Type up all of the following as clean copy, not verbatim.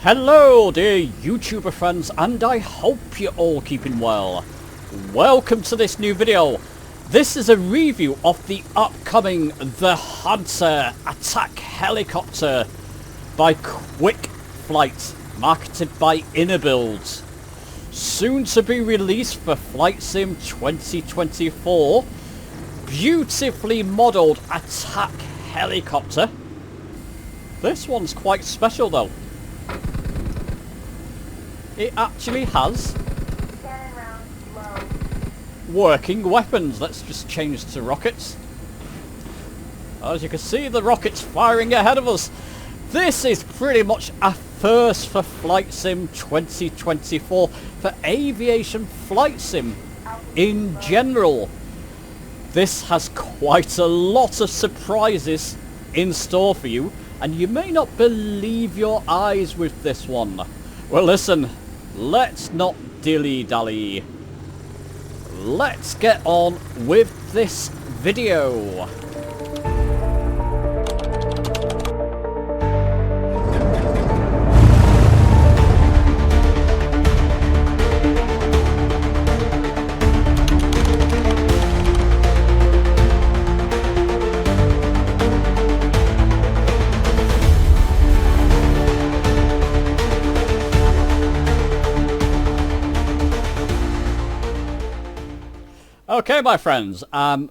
Hello dear YouTuber friends, and I hope you're all keeping well. Welcome to this new video. This is a review of the upcoming The Hunter attack helicopter by KwikFlight's, marketed by Builds. Soon to be released for Flight Sim 2024. Beautifully modelled attack helicopter. This one's quite special though. It actually has working weapons. Let's just change to rockets. As you can see, the rocket's firing ahead of us. This is pretty much a first for Flight Sim 2024, for aviation flight sim in general. This has quite a lot of surprises in store for you, and you may not believe your eyes with this one. Well, listen, let's not dilly-dally. Let's get on with this video. Okay, my friends,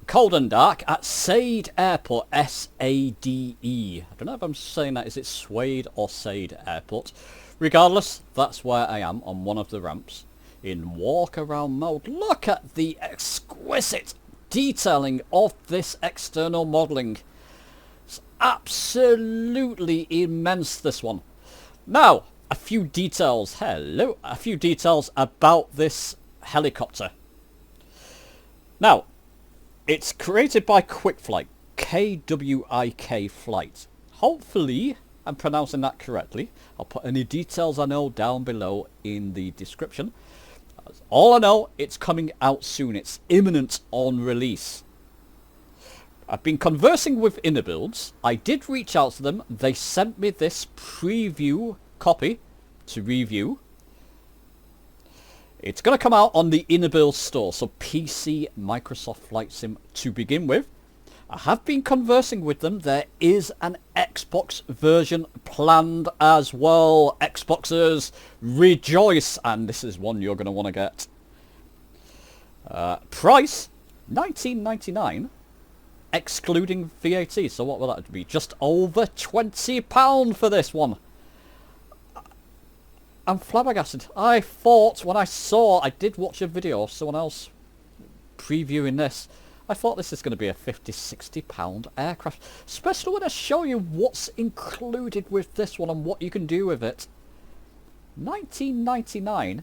cold and dark at Sade Airport, S-A-D-E. I don't know if I'm saying that. Is it Swade or Sade Airport? Regardless, that's where I am on one of the ramps in walk around mode. Look at the exquisite detailing of this external modelling. It's absolutely immense, this one. Now, a few details. Hello. A few details about this helicopter. Now, it's created by KwikFlight, K-W-I-K Flight. Hopefully, I'm pronouncing that correctly. I'll put any details I know down below in the description. All I know, it's coming out soon. It's imminent on release. I've been conversing with Builds. I did reach out to them. They sent me this preview copy to review. It's going to come out on the Builds store, so PC, Microsoft Flight Sim to begin with. I have been conversing with them. There is an Xbox version planned as well. Xboxers, rejoice! And this is one you're going to want to get. Price, $19.99, excluding VAT. So what will that be? Just over £20 for this one. I'm flabbergasted. I thought when I did watch a video of someone else previewing this, I thought this is going to be a £50–60 aircraft. Especially when I show you what's included with this one and what you can do with it. $19.99,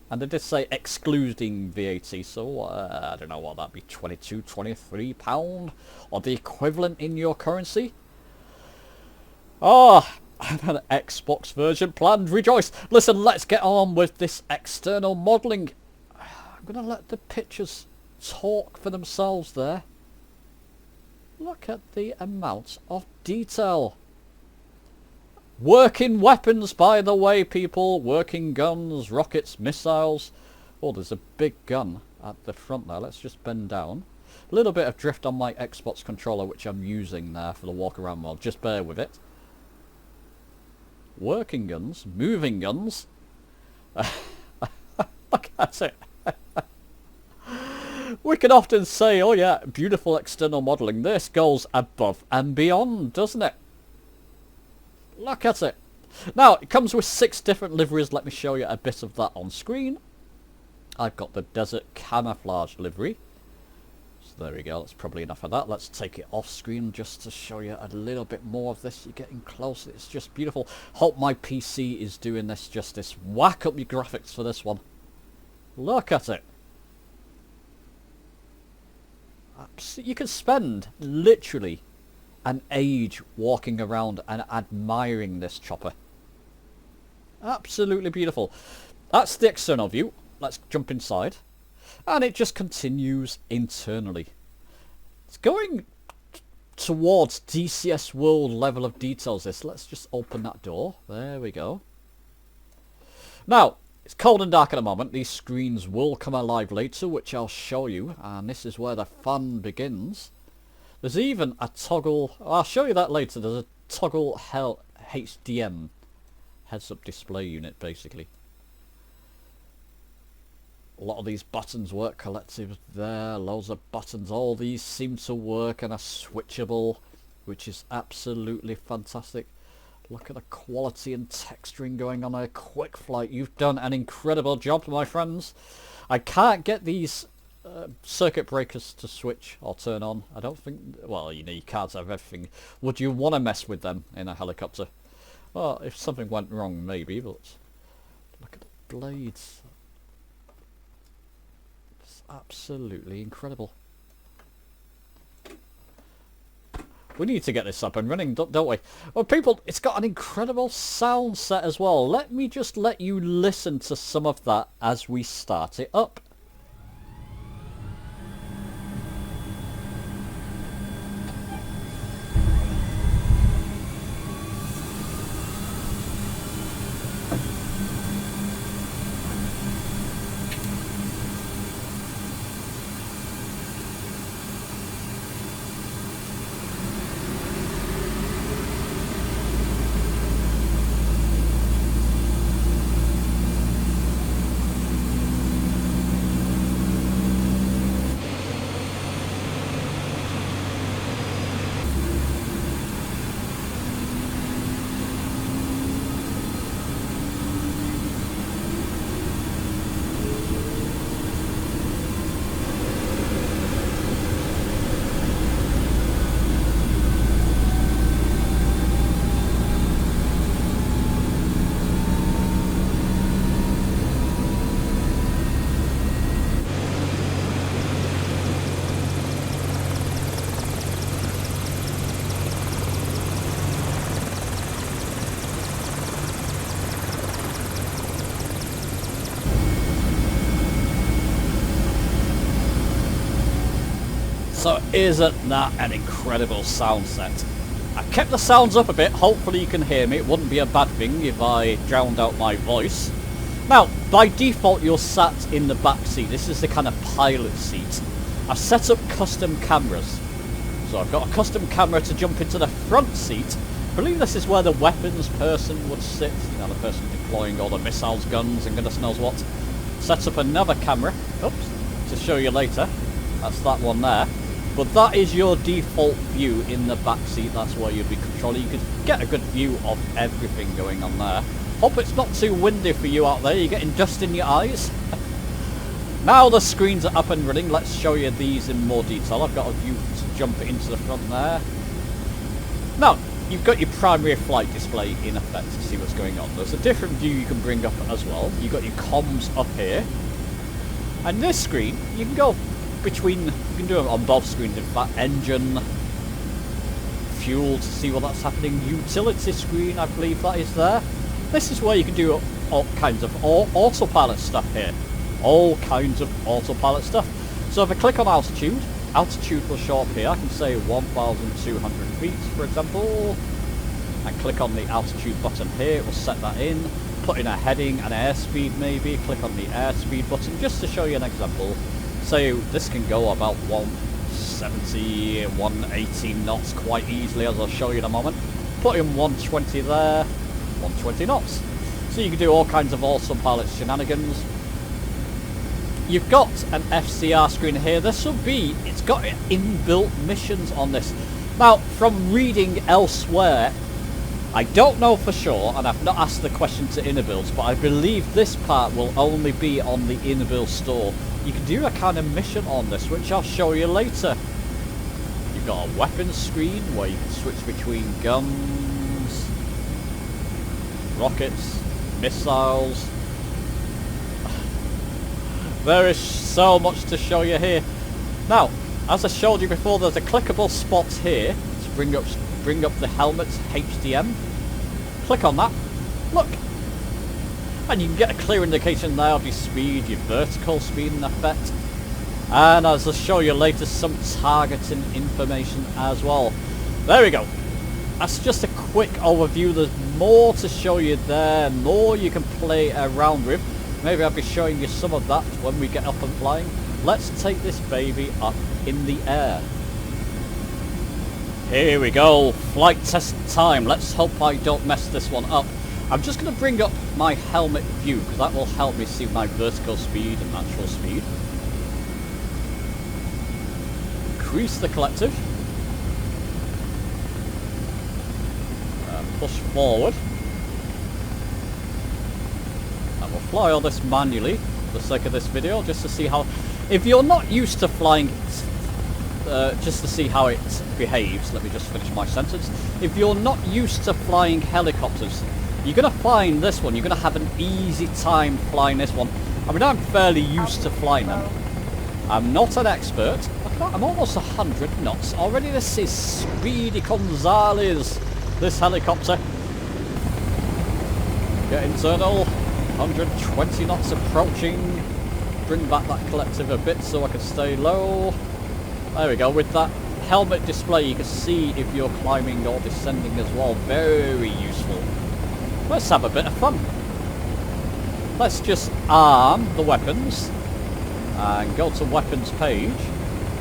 and they did say excluding VAT, so I don't know what that'd be, £22–23, or the equivalent in your currency. Oh, an Xbox version planned. Rejoice! Listen, let's get on with this external modelling. I'm going to let the pictures talk for themselves there. Look at the amount of detail. Working weapons, by the way, people. Working guns, rockets, missiles. Oh, there's a big gun at the front there. Let's just bend down. A little bit of drift on my Xbox controller, which I'm using there for the walk around mode. Just bear with it. Working guns, moving guns. Look at it. We can often say, oh yeah, beautiful external modelling. This goes above and beyond, doesn't it? Look at it. Now, it comes with 6 different liveries. Let me show you a bit of that on screen. I've got the desert camouflage livery. So there we go, that's probably enough of that. Let's take it off screen just to show you a little bit more of this. You're getting close, it's just beautiful. Hope my PC is doing this justice. Whack up your graphics for this one. Look at it. You can spend literally an age walking around and admiring this chopper. Absolutely beautiful. That's the external view. Let's jump inside. And it just continues internally. It's going towards DCS World level of details this. Let's just open that door. There we go. Now, it's cold and dark at the moment. These screens will come alive later, which I'll show you. And this is where the fun begins. There's even a toggle. I'll show you that later. There's a toggle HDM, heads-up display unit, basically. A lot of these buttons work collective there. Loads of buttons. All these seem to work and are switchable, which is absolutely fantastic. Look at the quality and texturing going on there. KwikFlight, you've done an incredible job, my friends. I can't get these circuit breakers to switch or turn on. I don't think, well, you know, you can't have everything. Would you want to mess with them in a helicopter? Well, if something went wrong, maybe, but look at the blades. It's absolutely incredible. We need to get this up and running, don't we? Well, people, it's got an incredible sound set as well. Let me just let you listen to some of that as we start it up. So isn't that an incredible sound set? I kept the sounds up a bit, hopefully you can hear me. It wouldn't be a bad thing if I drowned out my voice. Now, by default you're sat in the back seat. This is the kind of pilot seat. I've set up custom cameras. So I've got a custom camera to jump into the front seat. I believe this is where the weapons person would sit. You know, the person deploying all the missiles, guns and goodness knows what. Set up another camera, oops, to show you later. That's that one there. But that is your default view in the back seat. That's where you'd be controlling. You could get a good view of everything going on there. Hope it's not too windy for you out there. You're getting dust in your eyes. Now the screens are up and running. Let's show you these in more detail. I've got a view to jump into the front there. Now, you've got your primary flight display in effect to see what's going on. There's a different view you can bring up as well. You've got your comms up here. And this screen, you can go between, you can do it on both screens in fact. Engine, fuel to see what that's happening, utility screen, I believe that is there. This is where you can do all kinds of autopilot stuff here. All kinds of autopilot stuff. So if I click on altitude, altitude will show up here. I can say 1,200 feet for example. And click on the altitude button here, it will set that in. Put in a heading and airspeed maybe, click on the airspeed button just to show you an example. So this can go about 170, 180 knots quite easily, as I'll show you in a moment. Put in 120 there, 120 knots. So you can do all kinds of autopilot shenanigans. You've got an FCR screen here. This will be, it's got inbuilt missions on this. Now, from reading elsewhere, I don't know for sure, and I've not asked the question to Innerbuilds, but I believe this part will only be on the Innerbuild store. You can do a kind of mission on this, which I'll show you later. You've got a weapons screen where you can switch between guns, rockets, missiles. There is so much to show you here. Now, as I showed you before, there's a clickable spot here to bring up the helmet's HDM. Click on that. Look. And you can get a clear indication there of your speed, your vertical speed in effect. And as I'll show you later, some targeting information as well. There we go. that's just a quick overview. There's more to show you there, more you can play around with. Maybe I'll be showing you some of that when we get up and flying. Let's take this baby up in the air. Here we go, flight test time. Let's hope I don't mess this one up. I'm just going to bring up my helmet view because that will help me see my vertical speed and natural speed. Increase the collective. Push forward. And we'll fly all this manually for the sake of this video, just to see how... If you're not used to flying, just to see how it behaves, let me just finish my sentence. If you're not used to flying helicopters, you're going to find this one, you're going to have an easy time flying this one. I mean, I'm fairly used to flying them. I'm not an expert. I'm almost 100 knots. Already this is Speedy Gonzales, this helicopter. Get internal. 120 knots approaching. Bring back that collective a bit so I can stay low. There we go. With that helmet display you can see if you're climbing or descending as well. Very useful. Let's have a bit of fun. Let's just arm the weapons and go to weapons page,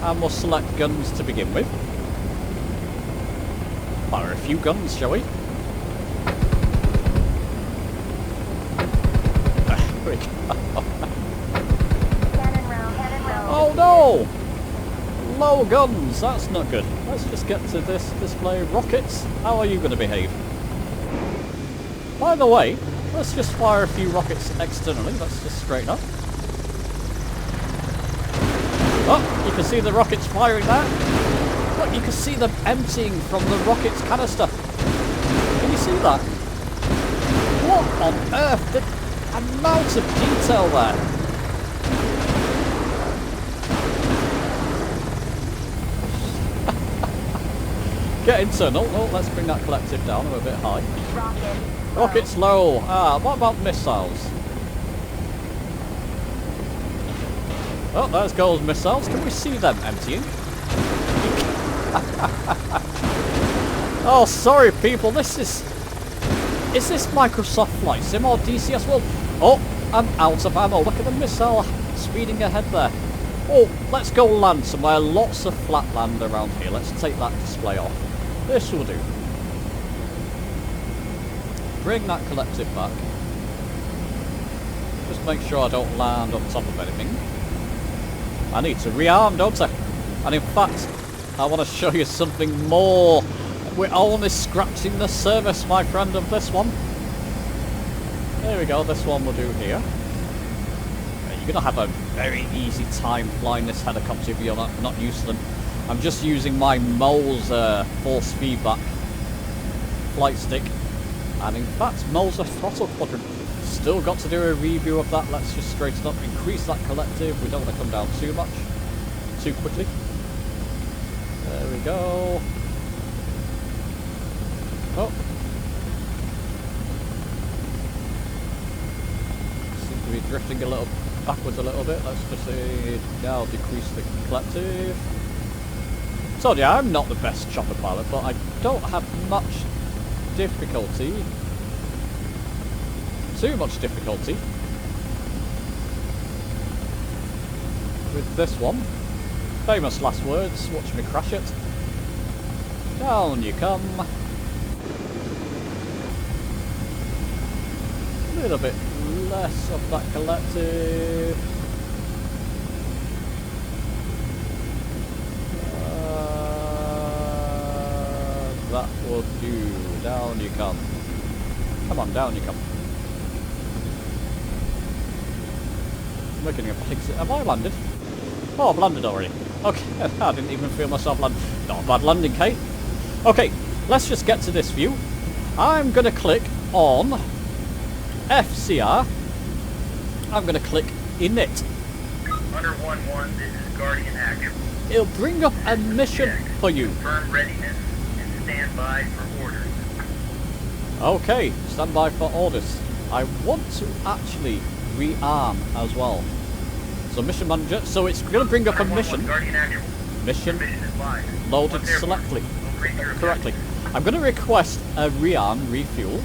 and we'll select guns to begin with. Fire a few guns, shall we? There we go. Oh no! Low guns, that's not good. Let's just get to this display. Rockets, how are you going to behave? By the way, let's just fire a few rockets externally. Let's just straighten up. Oh, you can see the rockets firing there. Look, you can see them emptying from the rocket's canister. Can you see that? What on earth? The amount of detail there. Get internal. Oh, let's bring that collective down. I'm a bit high. Rockets low. Ah, what about missiles? Oh, there's goes missiles. Can we see them emptying? Oh, sorry people. This is this Microsoft Flight Sim or DCS World? Oh, I'm out of ammo. Look at the missile speeding ahead there. Oh, let's go land somewhere. Lots of flat land around here. Let's take that display off. This will do. Bring that collective back. Just make sure I don't land on top of anything. I need to rearm, don't I? And in fact, I want to show you something more. We're only scratching the surface, my friend, of this one. There we go, this one will do here. You're going to have a very easy time flying this helicopter if you're not used to them. I'm just using my Moser force feedback flight stick. And in fact, Moser throttle quadrant. Still got to do a review of that. Let's just straighten up, increase that collective. We don't want to come down too much, too quickly. There we go. Oh. Seems to be drifting a little backwards a little bit. Let's just say now decrease the collective. So yeah, I'm not the best chopper pilot, but I don't have much difficulty. Too much difficulty with this one. Famous last words, watch me crash it. Down you come. A little bit less of that collective. That will do. Down you come. Come on, down you come. Making a pig's... Have I landed? Oh, I've landed already. Okay, I didn't even feel myself land. Not a bad landing, Kate. Okay, let's just get to this view. I'm going to click on FCR. I'm going to click init. Hunter 1-1, this is Guardian active. It'll bring up a mission for you. Confirm readiness and stand by for orders. Okay, stand by for orders. I want to actually rearm as well. So mission manager, so it's going to bring up a mission. Guardian active. Mission loaded correctly. I'm going to request a rearm refuel.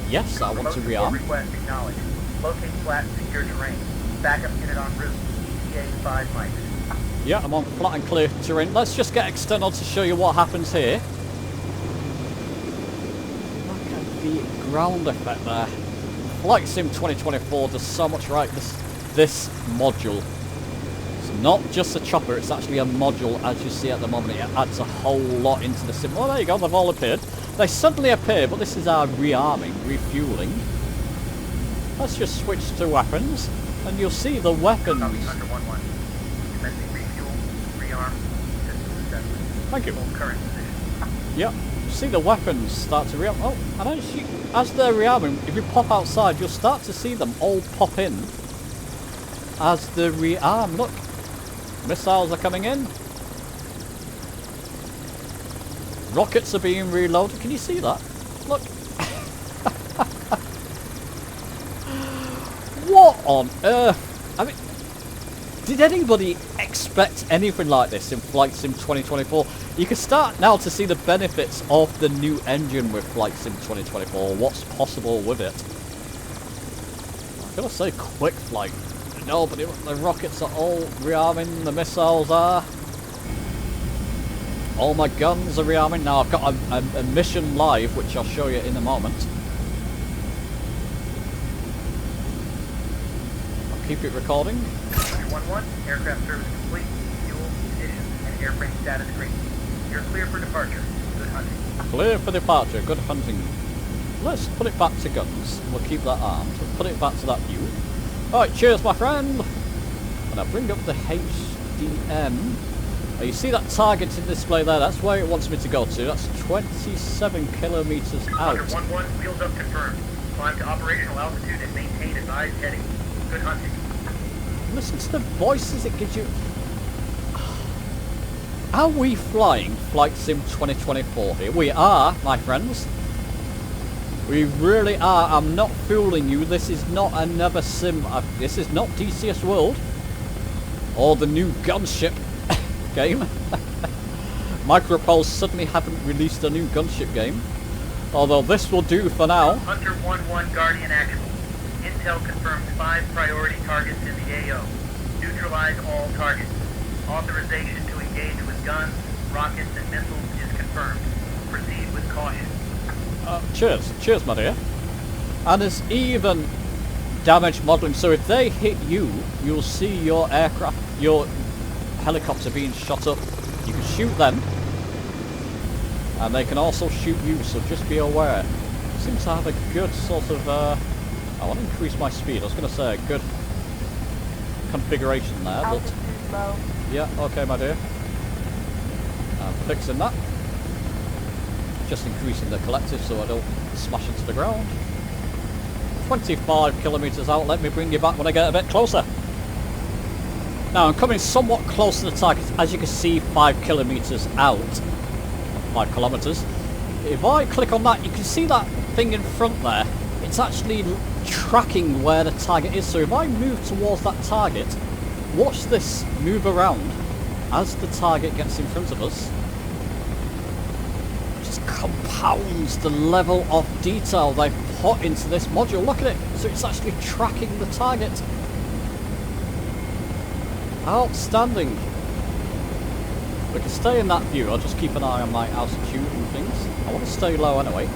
Yes, I want to rearm. Request acknowledged. Locate flat and secure terrain. Backup unit en route. ETA 5 mics. Yeah, I'm on flat and clear terrain. Let's just get external to show you what happens here. Look at the ground effect there. Flight Sim 2024 does so much right. This module. It's not just a chopper, it's actually a module, as you see at the moment. It adds a whole lot into the sim. Oh, there you go, they've all appeared. They suddenly appear, but this is our rearming, refueling. Let's just switch to weapons, and you'll see the weapons. Copy, Hunter 1-1. Commencing refuel, rearm, system assessment. Thank you. Full current position. Yep. See the weapons start to rearm. Oh, and as they're rearming, if you pop outside, you'll start to see them all pop in as the rearm. Look, missiles are coming in. Rockets are being reloaded. Can you see that? Look. What on earth? I mean, did anybody expect anything like this in Flight Sim 2024? You can start now to see the benefits of the new engine with Flight Sim 2024, what's possible with it. I've got to say, KwikFlight. No, but the rockets are all rearming, the missiles are. All my guns are rearming. Now I've got a mission live, which I'll show you in a moment. I'll keep it recording. 1-1, aircraft service complete, fuel, ignition, and airframe status green. You're clear for departure. Good hunting. Clear for departure, good hunting. Let's put it back to guns. We'll keep that armed. We'll put it back to that view. Alright, cheers my friend. And I'll bring up the HDM. Now you see that targeted display there, that's where it wants me to go to. That's 27 kilometers out. Hunter 1-1, wheels up confirmed. Climb to operational altitude and maintain advised heading. Good hunting. Listen to the voices it gives you. Are we flying Flight Sim 2024 here? We are, my friends. We really are. I'm not fooling you. This is not another sim. This is not DCS World. Or the new gunship game. Micropole suddenly haven't released a new gunship game. Although this will do for now. Hunter 1-1, Guardian actual. Intel confirms 5 priority targets in the AO. Neutralize all targets. Authorization to engage with guns, rockets, and missiles is confirmed. Proceed with caution. Cheers. Cheers, my dear. And there's even damage modelling. So if they hit you, you'll see your aircraft, your helicopter being shot up. You can shoot them. And they can also shoot you, so just be aware. Seems to have a good sort of... I want to increase my speed. I was going to say a good configuration there, but... Low. Yeah, okay, my dear. I'm fixing that. Just increasing the collective so I don't smash into the ground. 25 kilometres out. Let me bring you back when I get a bit closer. Now, I'm coming somewhat close to the target. As you can see, 5 kilometres out. 5 kilometres. If I click on that, you can see that thing in front there. It's actually tracking where the target is. So if I move towards that target, watch this move around as the target gets in front of us. Just compounds the level of detail they've put into this module. Look at it. So it's actually tracking the target. Outstanding. We can stay in that view. I'll just keep an eye on my altitude and things. I want to stay low anyway.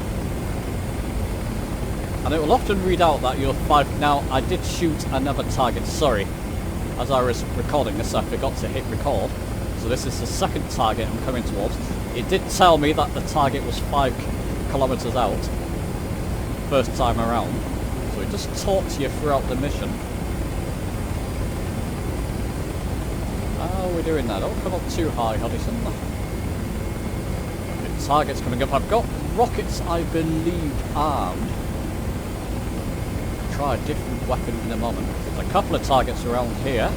And it will often read out that you're 5... Now, I did shoot another target. Sorry. As I was recording this, I forgot to hit record. So this is the second target I'm coming towards. It did tell me that the target was 5 kilometers out. First time around. So it just talks to you throughout the mission. How are we doing that? Don't come up too high, Hodgson. The target's coming up. I've got rockets, I believe, armed. Try a different weapon in a moment. There's a couple of targets around here.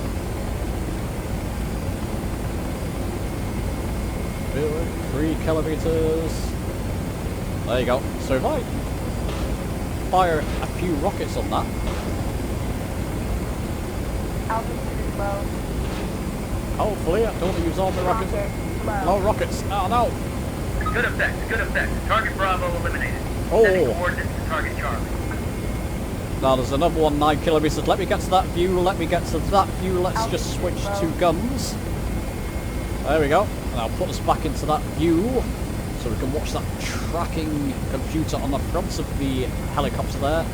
3 kilometers. There you go. So if I fire a few rockets on that. Altitude is low. Hopefully, I don't want to use all the rockets. Rocket low. No rockets. Oh no. Good effect, good effect. Target Bravo eliminated. Oh. Sending coordinates to target Charlie. Now there's another one 9 kilometers. Let me get to that view. Let me get to that view. Let's just switch to guns. There we go. And I'll put us back into that view so we can watch that tracking computer on the front of the helicopter there.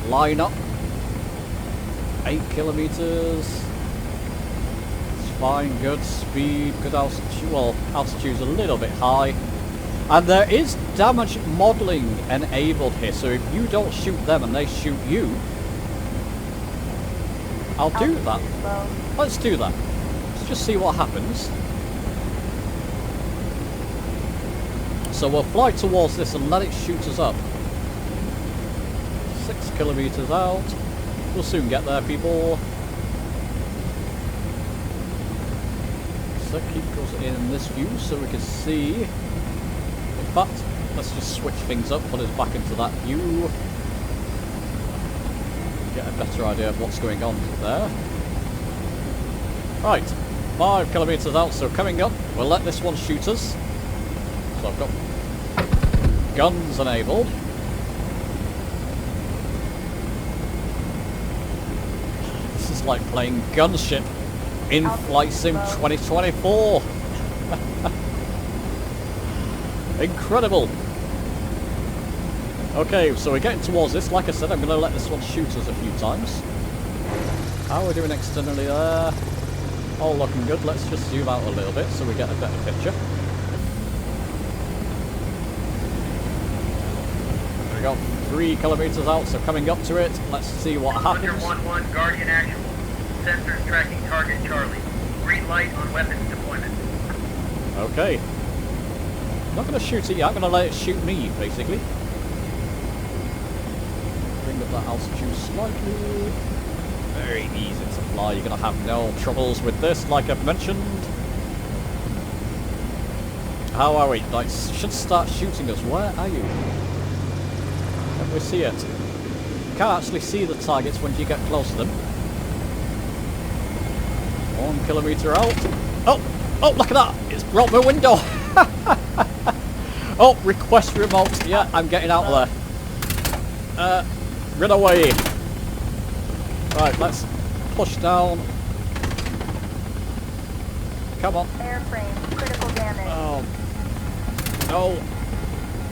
Line up. 8 kilometers. It's fine. Good speed. Good altitude. Well, altitude's a little bit high. And there is damage modelling enabled here, so if you don't shoot them and they shoot you, I'll do that. Let's do that. Let's just see what happens. So we'll fly towards this and let it shoot us up. 6 kilometers out. We'll soon get there, people. So keep us in this view so we can see. In fact, let's just switch things up, put us back into that view. Get a better idea of what's going on there. Right, 5 kilometers out, so coming up, we'll let this one shoot us. So I've got guns enabled. This is like playing Gunship in Flight Sim 2024. Incredible. Okay, so we're getting towards this. Like I said, I'm going to let this one shoot us a few times. How are we doing externally there? All looking good. Let's just zoom out a little bit so we get a better picture. There we go. 3 kilometers out, so coming up to it. Let's see what happens. Hunter 1-1, Guardian actual. Sensors tracking target Charlie. Green light on weapons deployment. Okay. I'm not going to shoot it yet, I'm going to let it shoot me, basically. Bring up that altitude slightly. Very easy to fly, you're going to have no troubles with this, like I've mentioned. How are we? Like, should start shooting us. Where are you? Can we see it? You can't actually see the targets when you get close to them. 1 kilometer out. Oh, look at that! It's broke my window! Oh, request remote. Yeah, I'm getting out of there. Run away. Right, let's push down. Come on. Airframe, critical damage. Oh. No.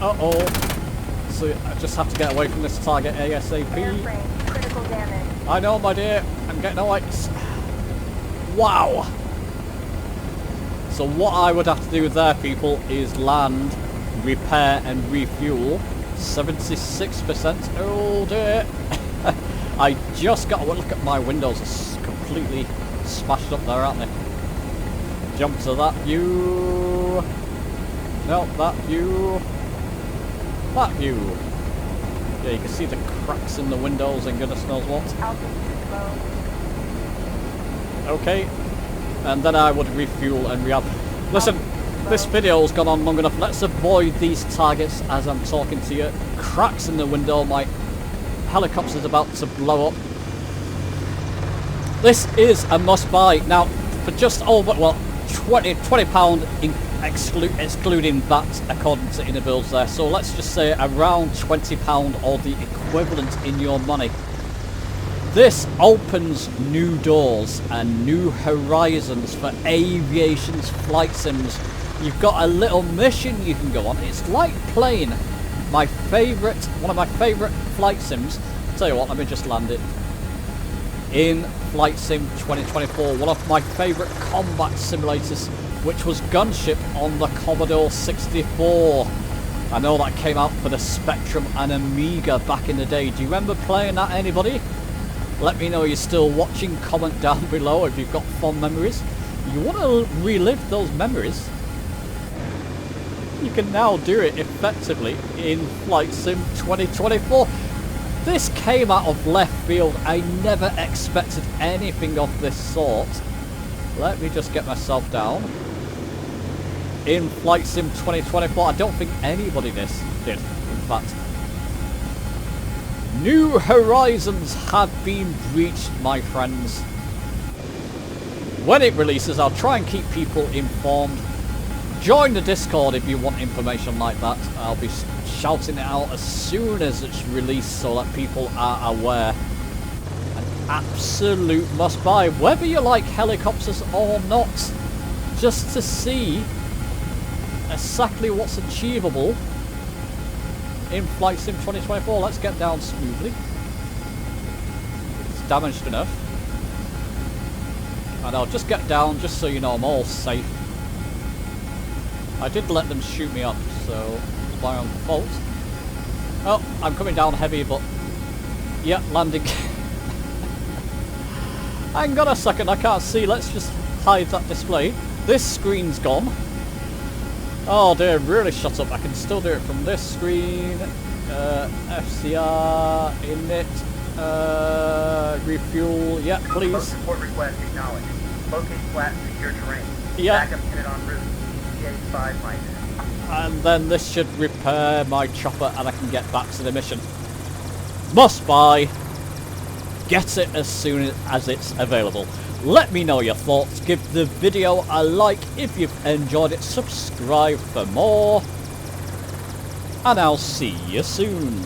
Uh-oh. So I just have to get away from this target ASAP. Airframe, critical damage. I know, my dear. I'm getting away. Wow. So what I would have to do there, people, is land, repair and refuel. 76%. Oh dear. I just got to look at my windows. It's completely smashed up there, aren't they? Jump to that view. No, that view. That view. Yeah, you can see the cracks in the windows and goodness knows what. Altitude low. Okay. And then I would refuel and re-up. Listen, this video's gone on long enough. Let's avoid these targets as I'm talking to you. Cracks in the window. My helicopter's about to blow up. This is a must-buy. Now, for just over, well, £20 excluding that according to inner builds there. So let's just say around £20 or the equivalent in your money. This opens new doors and new horizons for aviation's flight sims. You've got a little mission you can go on. It's like playing one of my favourite flight sims. Tell you what, let me just land it. In Flight Sim 2024, one of my favourite combat simulators, which was Gunship on the Commodore 64. I know that came out for the Spectrum and Amiga back in the day. Do you remember playing that, anybody? Let me know you're still watching, comment down below if you've got fond memories. You want to relive those memories? You can now do it effectively in Flight Sim 2024. This came out of left field. I never expected anything of this sort. Let me just get myself down. In Flight Sim 2024, I don't think anybody did, in fact. New horizons have been breached, my friends. When it releases, I'll try and keep people informed. Join the Discord if you want information like that. I'll be shouting it out as soon as it's released so that people are aware. An absolute must buy, whether you like helicopters or not. Just to see exactly what's achievable in Flight Sim 2024. Let's get down smoothly. It's damaged enough. And I'll just get down just so you know I'm all safe. I did let them shoot me up, so it's my own fault. Oh, I'm coming down heavy, but yeah, landing. Hang on a second, I can't see. Let's just hide that display. This screen's gone. Oh dear, really shut up. I can still do it from this screen. FCR, init, refuel. Yeah, please. Remote support request acknowledged. Locate flat secure terrain. Yeah. Backup unit en route. ETA 5-. And then this should repair my chopper and I can get back to the mission. Must buy. Get it as soon as it's available. Let me know your thoughts. Give the video a like if you've enjoyed it. Subscribe for more. And I'll see you soon.